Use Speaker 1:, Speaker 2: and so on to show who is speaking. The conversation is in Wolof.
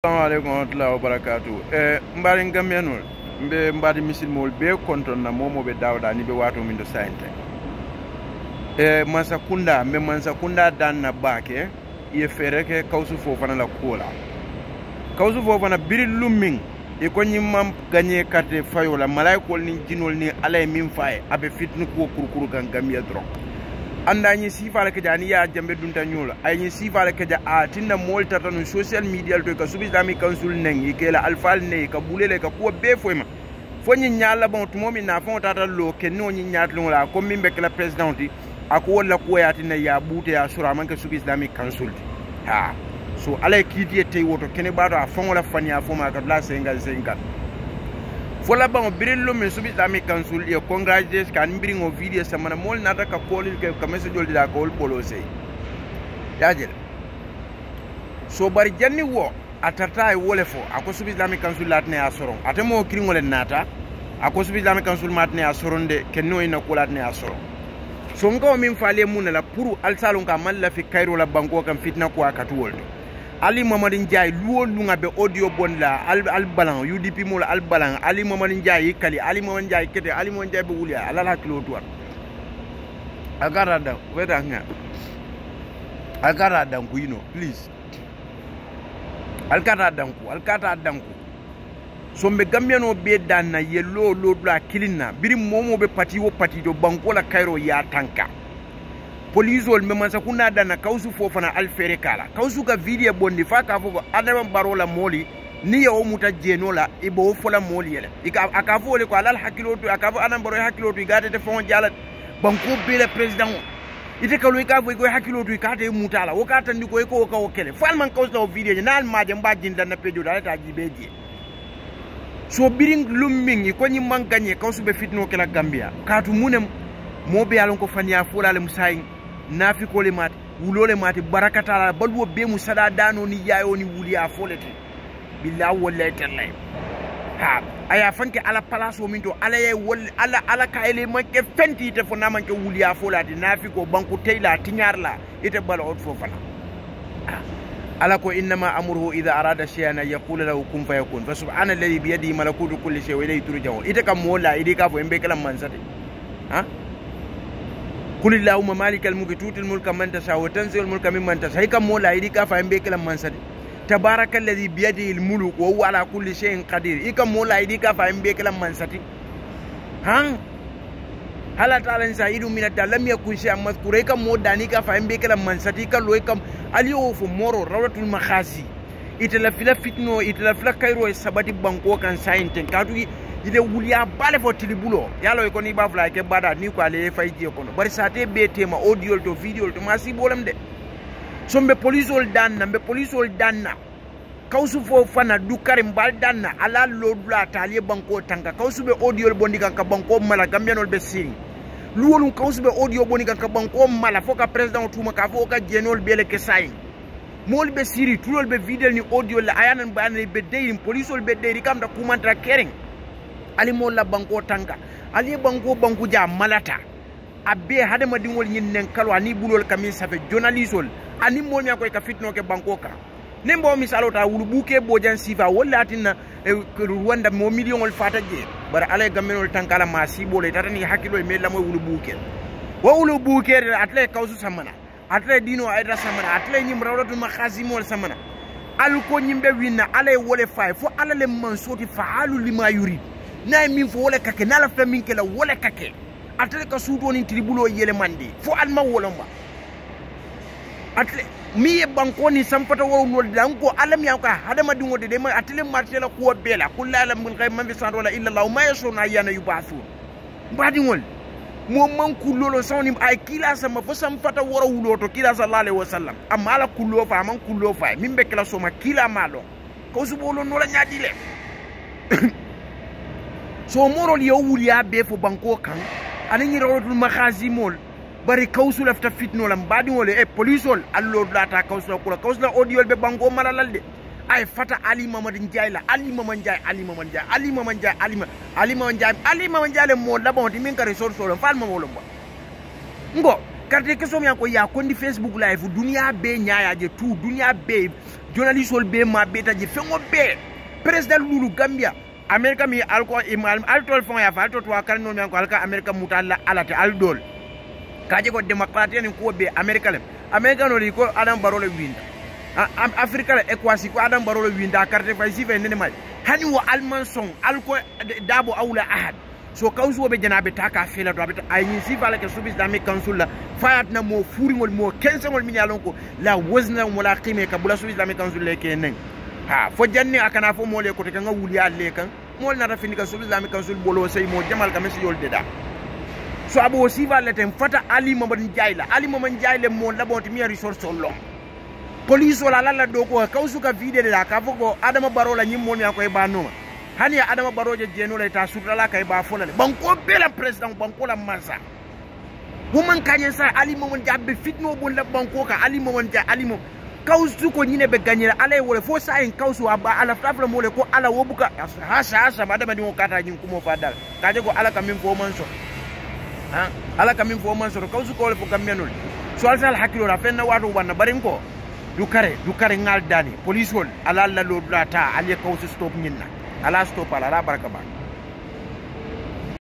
Speaker 1: Assalamu alaikum warahmatullahi wabarakatuh. Mbari ngamianul mbe mbari misilmol be konton na momo be dawda ni be wato min do sainte. Mansa kunda dan na bake ye fereke kawsu fofana la kola. Kawsu fofana biri lumming e ko nyimam gagné carte fayola malaikol ni jinol ni alay min faye abe fitnu ko kurkuru kan gamia dro. Anda ñi sifala ke jani ya jambe dunta ñola ay ñi sifala ke ja a tinna molta tan social media to ka subi islamic council nengi ke la alfal ne ka bulele ka ko be foyma fo ñi ñala bon to momi na fon tata lo ke no ñi ñatlu la ko mimbe ke la presidenti ako wala ko ya tinna ya bute ya sura man ke subi islamic council ha so alay kiti te woto kene bato a fon wala fania fo ma ka la sengal fola bango birillo min subi islamic council e congratulations kan biringo video samana mol nata ka kolil ke ka message joldi da ko polo sey yajel so bari janni wo atata e wole fo ako subi islamic council latne asoron atemo kiringole nata ako subi islamic council matne asoronde kenno ina ko latne asoron so ngo min fale mun la pour alsalon ka malla fi kairo la banko kam fitna ko akatuwol Ali Mamadou Ndiaye luo lunga be audio bonla al balan UDP mo al balan Ali Mamadou Ndiaye kali Ali Mamadou Ndiaye kete Ali Mamadou Ndiaye be wulia ala la kilo tuwa agarada weda nga agarada ku please alkata danku so be gambiano be danna yello lo dula kilina biri momo be pati wo pati do banko la Cairo ya tanka Polizol me mansa kuna dana kausu fofana alfere kala kausu ka video bondi fa ka fo adama barola moli ni ya omuta jenola ibo fola moli yele ika akafo le ko alal hakilotu akafo anam baro hakilotu igate te fon jala banko bele president ite kalo ikafo ko hakilotu ikate mutala wakata ndiko ko ka okele fal man kausu video nal maje mbajin dana pejo dala ta jibeji so biring lumming ko nyi manganye kausu be fitno kala Gambia katu munem mobe alon ko fanya fola le musayin nafi ko le mat wulole mati barakata la balwo be musada dano ni yayo ni wuli a folete billahi wallahi tallahi ha aya fanke ala palaso minto ala ye wol ala ka ele manke fenti te fo na manke wuli a folati nafi ko banku teyla tinyarla ite bal od fo fana ala ko inma amruhu idha arada shay'an yaqulu lahu kun fayakun fa subhana alladhi bi yadihi malakutu kulli shay'in wa ilayhi turja'un ite kam mola ide ka fo embe kala mansate ha قل اللهم مالك الملك تؤتي الملك من تشاء وتنزع الملك ممن تشاء هيك مولا يديك فاهم بك لما منسد تبارك الذي بيده الملك وهو على كل شيء قدير هيك مولا يديك فاهم بك لما منسد هل تعالى سعيد من لم يكن شيئا مذكورا هيك مودا نيك فاهم بك لما منسد هيك لو هيك اليو فمورو روله المخاسي itelafila fitno itelafila kairo sabati banko kan sainte kadu ide wuliya bale fo tilibulo yalo ko ni bafla ke bada ni ko ale fayji ko no bari sate be tema audio to video to masi bolam de sombe policeol danna kawsu fo fana du karim bal danna ala lo dula taliye banko tanka kawsu be audio bondi kan ka banko mala gambianol be siri luwolum kawsu be audio bondi kan ka banko mala fo ka president tuma ka fo ka genol bele ke sayi mol be siri tulol be video ni audio la ayanan banane be deyim policeol be deyri kam da kumanta kering ali mo la banko tanka ali banko ja malata abbe hade madingol nyin nen kalwa ni bulol kamin safe journalistol ani mo mi akoy ka fitno ke banko ka nembo misalo ta wulu buke bojan sifa wala tinna Rwanda mo million fata je bar ale gamenol tankala ma sibole tatani hakilo me la mo wulu buke wo wulu buke atle kawsu samana atle dino ayda samana atle nyim rawlatu makhazimol samana al ko nyimbe winna ale wole fay fo alale man soti faalu lima yuri nay min fo wole kake nala famin ke la wole kake atle ka sudo ni tribulo yele mandi fo alma wolomba atle mi banko ni sampata wo wol danko alam ya ka hadama dingo de ma atle martela ko bela kullala min ghay man bi sandola illa allah ma yashuna yana yubasu badingol mo man kulolo sawni ay kila sama fo sampata woro wuloto kila sallallahu alaihi wasallam amma ala kullo fa man kullo fa min be kala soma kila malo ko subolo no la nyaadile so morol yo wuliya be fo banko kan ani rawatul makhazimol bari kawsu lafta fitno lam badi wole e policeol allo data kawsu ko kawsu audio be banko malalalde ay fata Ali Mamadou Ndiaye la Ali Mamadou Ndiaye mo labon di min ka resort so fal ma wolom ba ngo carte que som yanko ya kondi Facebook live dunia be nyaaya je tout dunia be journaliste ol be ma beta je fengo be president lulu Gambia America mi alko imal altol fon ya falto to akal no mi ko alka America mutalla alate aldol kaje ko democratie ni ko be America le America no ko Adam Barrow le winda Africa le equasi ko Adam Barrow le winda carte fa si fe nene mal hani wo alman son alko dabo awla ahad so kawsu be janabe taka fela do abita ay ni sifala ke subis islamic council la fayat na mo furi ngol mo 15 ngol min yalon ko la wazna wala qime ka bula subis islamic council le kenen ha fo janni akana fo mo le ko te nga wuli alle kan mo na rafini ka subis islamic council bolo sey mo jamal ka mesi yolde da so abo sifala tem fata ali mamadou ndiaye le mo labonti mi resource lo police wala la do ko kawsu ka vide la ka fogo Adama Barrow la nyim mo mi akoy banoma hani Adama Barrow je jeno la ta surala kay ba folale banko bela president banko la mansa woman kanyen sa ali momon jabbe fitno bon la banko ka ali momon ja ali mom kawsu ko nyine be ganyira alay wala fo sa en kawsu aba ala tafla mole ko ala wobuka hasa madama di mo kata nyim kumo fadal kaje ko ala kamim fo manso ala kamim fo manso kawsu ko le fo kamenol so alsal hakilo la fenna watu banna barin ko du kare ngal dani police wol ala la lo ta ali kawsu stop nyinna ala stop ala baraka ba